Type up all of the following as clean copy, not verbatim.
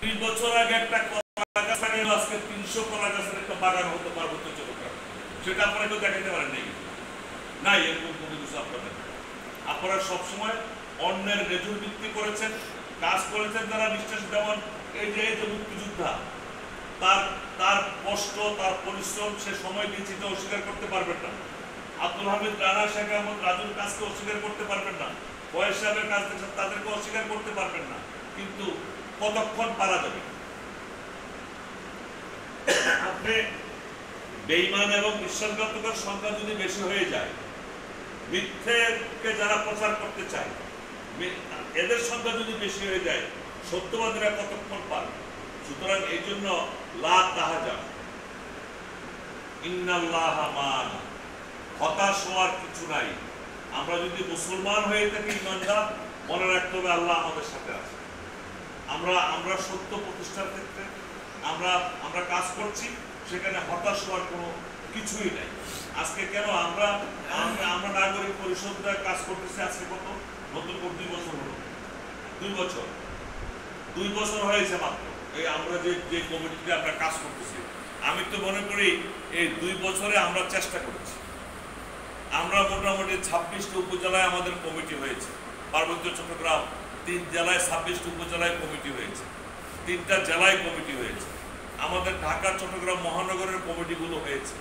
2 বছর আগে একটা কলা গাছ লাগাইলো, আজকে 300 কলা গাছের একটা বাগান হতে পার্বত্য চট্টগ্রাম। সেটা আপনারা কেউ দেখাতে পারেন নাই, এরকম কোনো কিছু আপনারা সবসময় অন্যের রেজুর ভিত্তি করেছেন, কাজ করেছেন যারা নিঃশ্বাস যেমন এই যে মুক্তিযোদ্ধা, তার কষ্ট, তার পরিশ্রম, সে সময় দিয়েছে, অস্বীকার করতে পারবেন না। আব্দুল হামিদ রানা, শেখ আহমদ রাজুর কাজকে অস্বীকার করতে পারবেন না, ফয়েজ সাহেবের কাজ তাদেরকে অস্বীকার করতে পারবেন না। কিন্তু কতক্ষণ পারা যাবে? আপনি বেঈমান এবং বিশ্বাসঘাতকের সংখ্যা যদি বেশি হয়ে যায়, মিথ্যেকে যারা প্রচার করতে চায় এদের সংখ্যা যদি বেশি হয়ে যায়, সত্যবাদীরা কতক্ষণ পারবে? সুতরাং এই জন্য লা তাহজান ইন্নাল্লাহা মা'ানা, হতাশ হওয়ার কিছু নাই। আমরা যদি মুসলমান হয়ে থাকি, ইমানদার, মনে রাখতে হবে আল্লাহ আমাদের সাথে আছে। আমরা সত্য প্রতিষ্ঠার ক্ষেত্রে আমরা কাজ করছি, সেখানে হতাশ হওয়ার কোনো কিছুই নাই। আজকে কেন আমরা নাগরিক পরিষদরা কাজ করতেছি, আজকে কত নতুন করে 2 বছর হলো, 2 বছর হয়েছে মাত্র। এই আমরা যে কমিটিতে আমরা কাজ করতেছি, আমি তো মনে করি এই 2 বছরে আমরা চেষ্টা করেছি। আমরা মোটামুটি 26টি উপজেলায় আমাদের কমিটি হয়েছে। পার্বত্য চট্টগ্রাম 3 জেলায়, 26টি উপজেলায় কমিটি হয়েছে, 3টা জেলায় কমিটি হয়েছে। আমাদের ঢাকা চট্টগ্রাম মহানগরের কমিটিগুলো হয়েছে,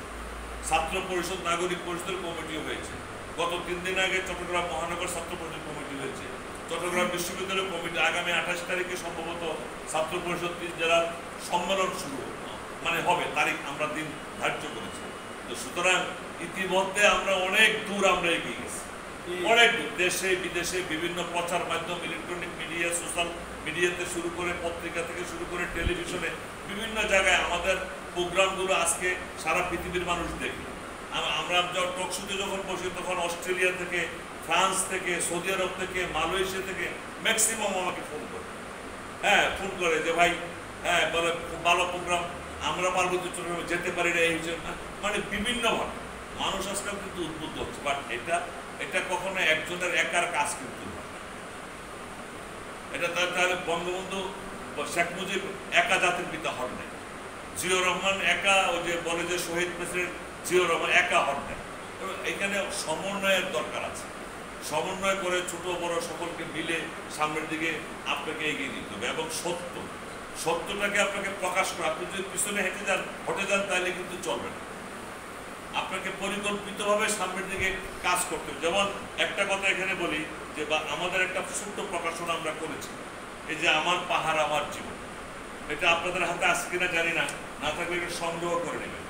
ছাত্র পরিষদ, নাগরিক পরিষদের কমিটি হয়েছে। গত 3 দিন আগে চট্টগ্রাম মহানগর ছাত্র পরিষদ কমিটি হয়েছে, চট্টগ্রাম বিশ্ববিদ্যালয় কমিটি। আগামী 28 তারিখে সম্ভবত ছাত্র পরিষদ 3 জেলার সম্মেলন শুরু হবে, তারিখ আমরা দিন ধার্য করেছি। তো সুতরাং ইতিমধ্যে আমরা অনেক দূর এগিয়ে গেছি, অনেক দূর। দেশে বিদেশে বিভিন্ন প্রচার মাধ্যম, ইলেকট্রনিক মিডিয়া, সোশ্যাল মিডিয়াতে শুরু করে, পত্রিকা থেকে শুরু করে, টেলিভিশনে, বিভিন্ন জায়গায় আমাদের প্রোগ্রামগুলো আজকে সারা পৃথিবীর মানুষ দেখে। আমরা টকশোতে যখন বসি, তখন অস্ট্রেলিয়া থেকে, ফ্রান্স থেকে, সৌদি আরব থেকে, মালয়েশিয়া থেকে ম্যাক্সিমাম আমাকে ফোন করে যে ভাই, বলে খুব ভালো প্রোগ্রাম, আমরা পার্বত্য চট্টগ্রামে যেতে পারি না, এই মানে বিভিন্নভাবে মানুষ আজকাল কিন্তু উদ্বুদ্ধ হচ্ছে। বাট এটা কখনো একজনের একার কাজ কিন্তু নয়। এটা তাহলে বঙ্গবন্ধু শেখ মুজিব একা জাতির পিতা হন নাই, জিয়াউর রহমান একা, ওই যে বলে যে শহীদ প্রেসিডেন্ট জিয়াউর রহমান একা হন নাই। এখানে সমন্বয়ের দরকার আছে। সমন্বয় করে ছোট বড় সকলকে মিলে সামনের দিকে আপনাকে এগিয়ে দিতে হবে। এবং সত্যটাকে আপনাকে প্রকাশ করে, আপনি যদি পিছনে হটে যান তাহলে কিন্তু চলবে না। আপনাকে পরিকল্পিতভাবে সামনের দিকে কাজ করতে হবে। যেমন একটা কথা এখানে বলি যে, আমাদের একটা ছোট্ট প্রকাশনা আমরা করেছি, এই যে আমার পাহাড় আমার জীবন। এটা আপনাদের হাতে আসছে কিনা জানি না, না থাকলে এটা সংগ্রহ করে নেবেন।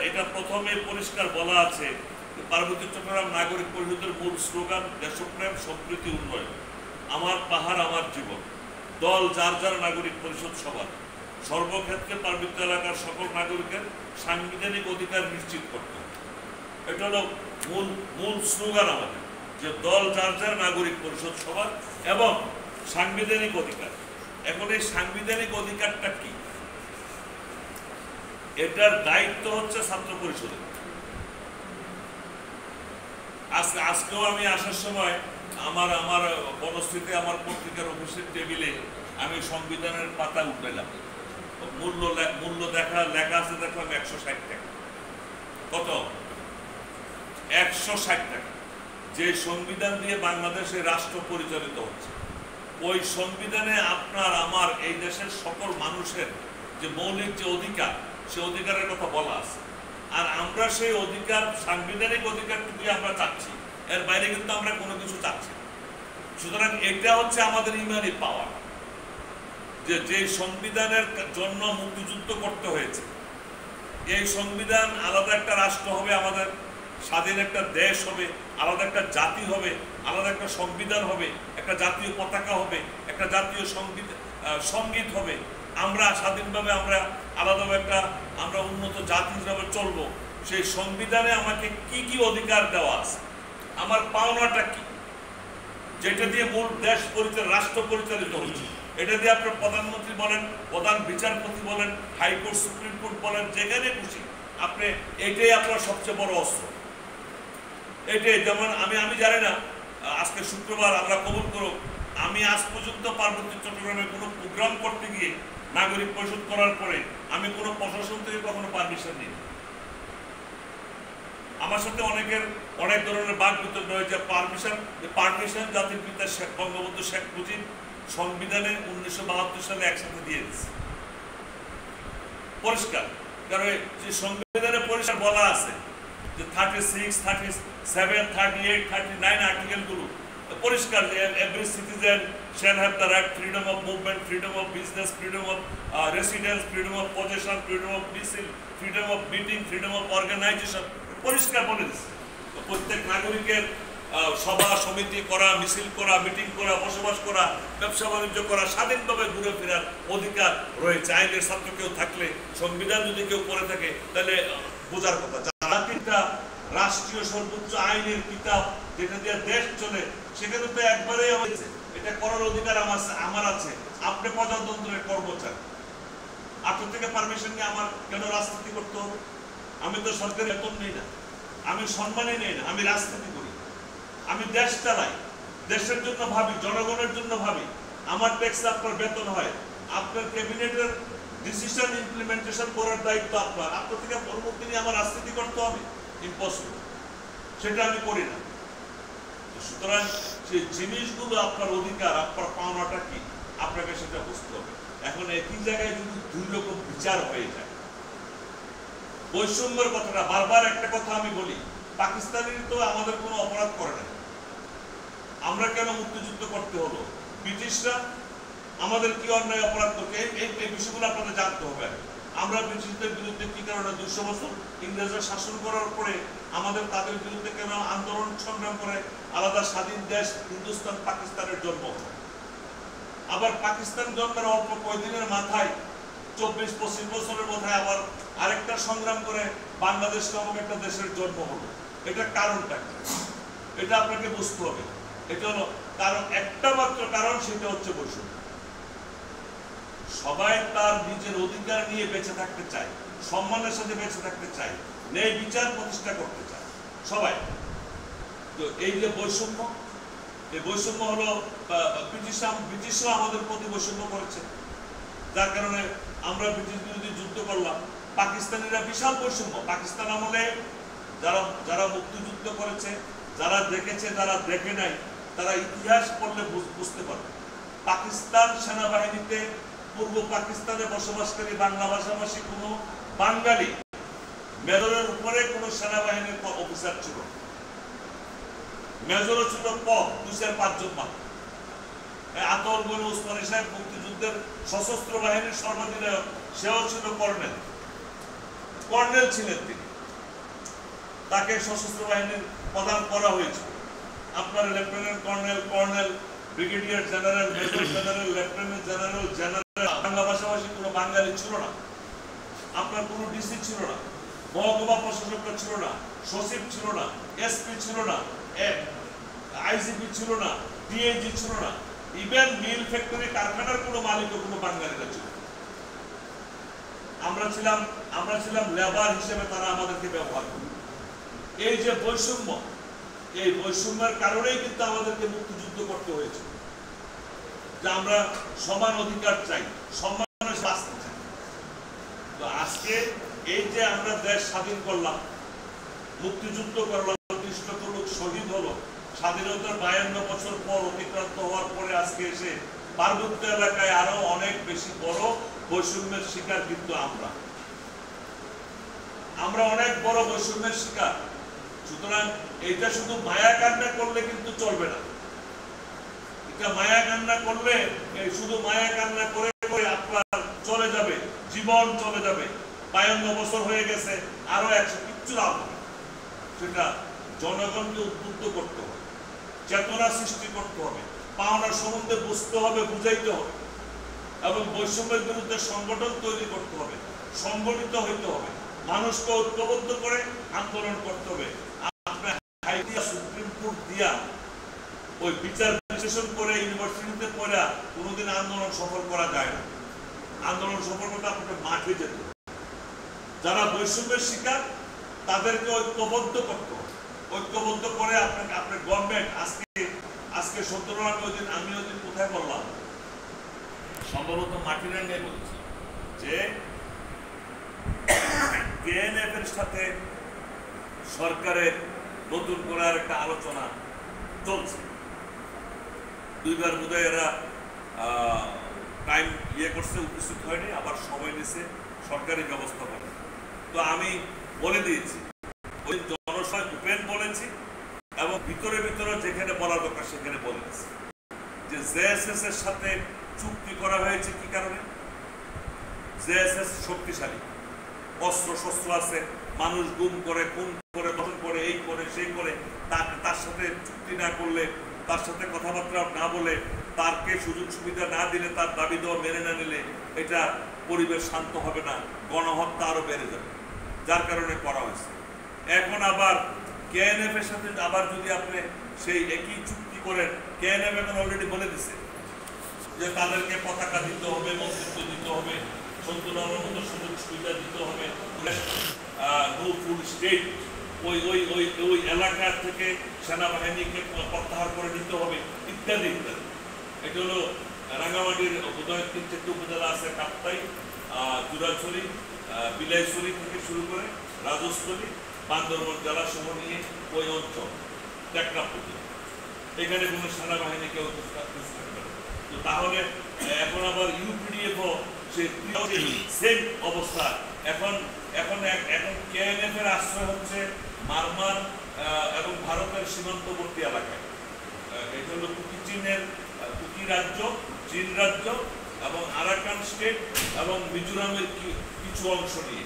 এটা প্রথমে পরিষ্কার বলা আছে, পার্বত্য চট্টগ্রাম নাগরিক পরিষদের মূল স্লোগান দেশপ্রেম, সম্প্রীতি, উন্নয়ন। আমার পাহাড় আমার জীবন, দল যার যার, নাগরিক পরিষদ সবার, সর্বক্ষেত্রে পার্বত্য এলাকার সকল নাগরিকের সাংবিধানিক অধিকার নিশ্চিত করতে হবে। এটা হলো মূল স্লোগান আমাদের, যে দল যার যার, নাগরিক পরিষদ সবার এবং সাংবিধানিক অধিকার। এখন এই সাংবিধানিক অধিকারটা কি? এটার দায়িত্ব হচ্ছে ছাত্র পরিষদের। আজকেও আমি আসার সময় আমার বনশ্রীতে আমার পত্রিকার অফিসের টেবিলে আমি সংবিধানের পাতা উঠাইলাম, মূল্য লেখা আছে, দেখলাম 160 টাকা। কত? 160 টাকা। যে সংবিধান দিয়ে বাংলাদেশের রাষ্ট্র পরিচালিত হচ্ছে, ওই সংবিধানে আপনার আমার এই দেশের সকল মানুষের যে মৌলিক যে অধিকার, সে অধিকারের কথা বলা আছে। আর আমরা সেই অধিকার, সাংবিধানিক অধিকারটুকু আমরা চাচ্ছি, এর বাইরে কিন্তু আমরা কোনো কিছু চাচ্ছি। সুতরাং এটা হচ্ছে আমাদের ইমানি পাওয়ার, যে সংবিধানের জন্য মুক্তিযুদ্ধ করতে হয়েছে, এই সংবিধান আলাদা একটা রাষ্ট্র হবে, আমাদের স্বাধীন একটা দেশ হবে, আলাদা একটা জাতি হবে, আলাদা একটা সংবিধান হবে, একটা জাতীয় পতাকা হবে, একটা জাতীয় সঙ্গীত হবে। আমরা স্বাধীনভাবে, আমরা আলাদাভাবে আমরা উন্নত জাতি হিসাবে চলবো। সেই সংবিধানে আমাকে কি কি অধিকার দেওয়া আছে, আমার পাওনাটা কি, যেটা দিয়ে মূল দেশ রাষ্ট্র পরিচালিত হচ্ছে। এটা দিয়ে আপনার প্রধানমন্ত্রী বলেন, প্রধান বিচারপতি বলেন, হাইকোর্ট, সুপ্রিম কোর্ট বলেন, যেখানে খুশি আপনি, এটাই আপনার সবচেয়ে বড় অস্ত্র। এটাই, যেমন আমি জানি না, আজকে শুক্রবার, আমরা কবুল করো, আমি আজ পর্যন্ত পার্বত্য চট্টগ্রামে কোনো প্রোগ্রাম করতে গিয়ে নাগরিক পরিষদ করার পরে আমি কোনো প্রশাসন থেকে কখনো পারমিশন নিই। আমার সাথে অনেক ধরনের বাক বিতর্ক হয়েছে। পারমিশন জাতির পিতা বঙ্গবন্ধু শেখ মুজিব সংবিধানে 1972 সালে একসাথে দিয়ে দিচ্ছে, পরিষ্কার। কারণ যে সংবিধানে পরিষ্কার বলা আছে যে 36, 37, 38, 39 আর্টিকেলগুলো পরিষ্কার যে every citizen shall have the right freedom of movement, freedom of business, freedom of residence, freedom of possession, freedom of missile, freedom of meeting, freedom of organization, পরিষ্কার বলে দিচ্ছে। প্রত্যেক নাগরিকের সভা সমিতি করা, মিছিল করা, মিটিং করা, বসবাস করা, ব্যবসা বাণিজ্য করা, স্বাধীনভাবে ঘুরে ফেরার অধিকার রয়েছে। আইনের ছাত্র কেউ থাকলে, সংবিধান যদি কেউ করে থাকে, তাহলে বোঝার কথা জাতিটা রাষ্ট্রীয় সর্বোচ্চ আইনের কিতাব যেটা দিয়ে দেশ চলে, সেখানে তো একবারেই হয়েছে এটা করার অধিকার আমার আছে। আপনি প্রজাতন্ত্রের কর্মচারী, আপনার থেকে পারমিশন নিয়ে আমার কেন রাজনীতি করতে হবে? আমি তো সরকারি বেতন নেই না, আমি সম্মানই নেই না, আমি রাজনীতি করি, আমি দেশ চালাই, দেশের জন্য ভাবি, জনগণের জন্য ভাবি। আমার ট্যাক্স আপনার বেতন হয়, আপনার ক্যাবিনেটের ডিসিশন ইমপ্লিমেন্টেশন করার দায়িত্ব আপনার। আপনার থেকে পরবর্তী নিয়ে আমার রাজনীতি করতে হবে? ইম্পসিবল, সেটা আমি করি না। সুতরাং সেই জিনিসগুলো আপনার অধিকার, আপনার পাওনাটা কি, আপনাকে সেটা বুঝতে হবে। এখন একই জায়গায় যদি দুই রকম বিচার হয়ে যায়, বৈষম্যের কথাটা বারবার একটা কথা আমি বলি, পাকিস্তানির তো আমাদের কোনো অপরাধ করে না, আমরা কেন মুক্তিযুদ্ধ করতে হলো? ব্রিটিশরা আমাদের কি অন্যায় অপরাধ করতে, এই বিষয়গুলো আপনাদের জানতে হবে। আমরা ব্রিটিশদের বিরুদ্ধে কি কারণে 200 বছর ইংরেজরা শাসন করার পরে আমাদের তাদের বিরুদ্ধে কেন আন্দোলন সংগ্রাম করে আলাদা স্বাধীন দেশ হিন্দুস্তান পাকিস্তানের জন্ম হয়। আবার পাকিস্তান জন্মের অল্প কয়েকদিনের মাথায় 24-25 বছরের মাথায় আবার আরেকটা সংগ্রাম করে বাংলাদেশ নামক একটা দেশের জন্ম হলো। এটা কারণটা কি? এটা আপনাকে বুঝতে হবে। এটা হলো কারণ, একটা মাত্র কারণ, সেটা হচ্ছে বৈষম্য। সবাই তার নিজের অধিকার নিয়ে বেঁচে থাকতে চায়, সম্মানের সাথে বেঁচে থাকতে চায়, ন্যায় বিচার প্রতিষ্ঠা করতে চায় সবাই। তো এই যে বৈষম্য, এই বৈষম্য হলো ব্রিটিশরা আমাদের প্রতি বৈষম্য করেছে, যার কারণে আমরা ব্রিটিশ বিরোধী যুদ্ধ করলাম। পাকিস্তানিরা বিশাল বৈষম্য, পাকিস্তান আমলে যারা মুক্তিযুদ্ধ করেছে, যারা দেখেছে, যারা দেখে নাই, তারা ইতিহাস পড়লে বুঝতে পারবে। পাকিস্তান সেনাবাহিনীতে পূর্ব পাকিস্তানে বসবাসকারী বাংলা ভাষাভাষী কোনো বাঙালি মেজরের উপরে কোনো সেনাবাহিনীর অফিসার ছিল, মেজরও ছিল কম, 2-5 জন মাত্র। আতর বলে ওসমানী সাহেব মুক্তিযুদ্ধের সশস্ত্র বাহিনীর সর্বাধিনায়ক, সেও ছিল কর্নেল ছিলেন তিনি, তাকে সশস্ত্র বাহিনীর প্রদান করা হয়েছিল। আপনার lieutenant colonel, brigadier general, major general, lieutenant general, Bangla ভাষাভাষী কোনো বাঙালি ছিল না। আপনার কোনো ডিসি ছিল না, মহকুমা প্রশাসকরা ছিল না, সচিব ছিল না, এসপি ছিল না, আইজিপি ছিল না, ডিআইজি ছিল না, ইভেন মিল ফ্যাক্টরি কারখানার কোনো মালিকও কোনো বাঙালিরা ছিল। আমরা ছিলাম লেবার হিসেবে, তারা আমাদেরকে ব্যবহার করে। এই যে বৈষম্য, এই বৈষম্যের কারণেই কিন্তু আমাদেরকে মুক্তিযুদ্ধ করতে হয়েছে, যে আমরা সমান অধিকার চাই, সম্মানের শাস্তি চাই। তো আজকে এই যে আমরা দেশ স্বাধীন করলাম, মুক্তিযুদ্ধ করলাম, 30 লোক শহীদ হলো, স্বাধীনতার 52 বছর পর অতিক্রান্ত হওয়ার পরে আজকে এসে পার্বত্য এলাকায় আরো অনেক বেশি বড় বৈষম্যের শিকার কিন্তু আমরা অনেক বড় বৈষম্যের শিকার। সুতরাং এইটা শুধু মায়া কান্না করলে কিন্তু চলবে না। এটা মায়া কান্না করলে, শুধু মায়া কান্না করে করে আপনার চলে যাবে, জীবন চলে যাবে। 52 বছর হয়ে গেছে, আরো 100 কিচ্ছু লাভ হবে। সেটা জনগণকে উদ্বুদ্ধ করতে হবে, চেতনা সৃষ্টি করতে হবে, পাওনার সম্বন্ধে বুঝতে হবে, বুঝাইতে হবে, এবং বৈষম্যের বিরুদ্ধে সংগঠন তৈরি করতে হবে, সংগঠিত হইতে হবে, মানুষকে ঐক্যবদ্ধ করে আন্দোলন করতে হবে। আপনার সুপ্রিম কোর্ট দিয়া ওই বিচার বিশ্লেষণ করে ইউনিভার্সিটিতে পড়া কোনোদিন আন্দোলন সফল করা যায় না। আন্দোলন সফল করতে আপনাকে মাঠে যেতে হবে। যারা বৈষম্যের শিকার, তাদেরকে ঐক্যবদ্ধ করতে হবে। ঐক্যবদ্ধ করে আপনার গভর্নমেন্ট আজকে 17 আমি ওই দিন কোথায় বললাম, সম্ভবত মাটিরা নিয়ে বলছি যে কেএনএফ এর সাথে সরকারের নতুন করে আর একটা আলোচনা চলছে। দুইবার বোধহয় এরা টাইম করছে, উপস্থিত হয়নি, আবার সময় নিছে সরকারি ব্যবস্থাপনা। তো আমি বলে দিয়েছি, ওই জনসভায় ওপেন বলেছি এবং ভিতরে ভিতরে যেখানে বলা দরকার সেখানে বলে দিয়েছি যে জেএসএস এর সাথে চুক্তি করা হয়েছে কি কারণে। জেএসএস শক্তিশালী, অস্ত্র শস্ত্র আছে, মানুষ গুম করে, খুন করে, গঠন করে, এই করে সেই করে, তার সাথে চুক্তি না করলে, তার সাথে কথাবার্তা না বলে, তারকে সুযোগ সুবিধা না দিলে, তার দাবি দেওয়া মেনে না নিলে এটা পরিবেশ শান্ত হবে না, গণহত্যা আরো বেড়ে যাবে, যার কারণে করা হয়েছে। এখন আবার কেএনএফ এর সাথে আবার যদি আপনি সেই একই চুক্তি করেন, কেএনএফ এখন অলরেডি বলে দিছে যে তাদেরকে পতাকা দিতে হবে, মন্ত্রিত্ব দিতে হবে, সন্তুলনের মতো সুযোগ সুবিধা দিতে হবে, নো ফুল স্টেট, ওই ওই ওই ওই এলাকা থেকে সেনাবাহিনীকে প্রত্যাহার করে নিতে হবে, ইত্যাদি ইত্যাদি। এটা হলো রাঙ্গামাটির বোধহয় 3-4টি উপজেলা আছে, কাপ্তাই, জুরাছড়ি, বিলাইছড়ি থেকে শুরু করে রাজস্থলী, বান্দরবান জেলা সহ নিয়ে ওই অঞ্চল টেকনাফ পর্যন্ত এখানে কোনো সেনাবাহিনী কেউ থাকবে। তো তাহলে এখন আবার ইউপিডিএফও সেম অবস্থা। এখন এখন এখন কেএনএফ এর আশ্রয় হচ্ছে মারমার এবং ভারতের সীমান্তবর্তী এলাকায়। এটা হলো কুকি রাজ্য, চীন রাজ্য এবং আরাকান স্টেট এবং মিজোরামের কিছু অংশ নিয়ে।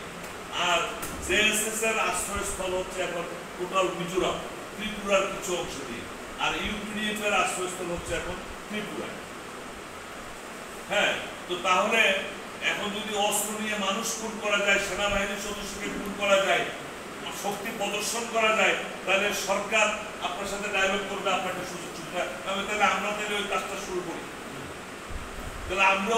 আর জেএসএস এর আশ্রয়স্থল হচ্ছে এখন টোটাল মিজোরাম, ত্রিপুরার কিছু অংশ নিয়ে। আর ইউপিডিএফ এর আশ্রয়স্থল হচ্ছে এখন ত্রিপুরা। হ্যাঁ, তো তাহলে এখন যদি অস্ত্র নিয়ে মানুষ খুন করা যায়, সেনাবাহিনীর সদস্যকে খুন করা যায়, শক্তি প্রদর্শন করা যায়, তাহলে সরকার আপনার সাথে ডায়লগ করবে, আপনাকে সুযোগ সুবিধা। তাহলে আমরা তাহলে ওই কাজটা শুরু করি, তাহলে আমরা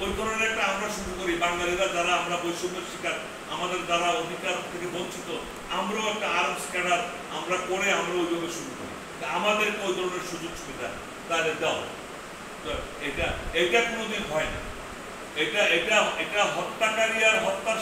ওই ধরনের একটা আমরা শুরু করি। বাঙালিরা যারা আমরা বৈষম্যের শিকার, আমাদের যারা অধিকার থেকে বঞ্চিত, আমরাও একটা আর্মস ক্যাডার আমরা করে আমরা ওইভাবে শুরু করি, আমাদেরকে ওই ধরনের সুযোগ সুবিধা তাহলে দাও। এটা কোনোদিন হয় না। এটা হত্যাকারী আর হত্যার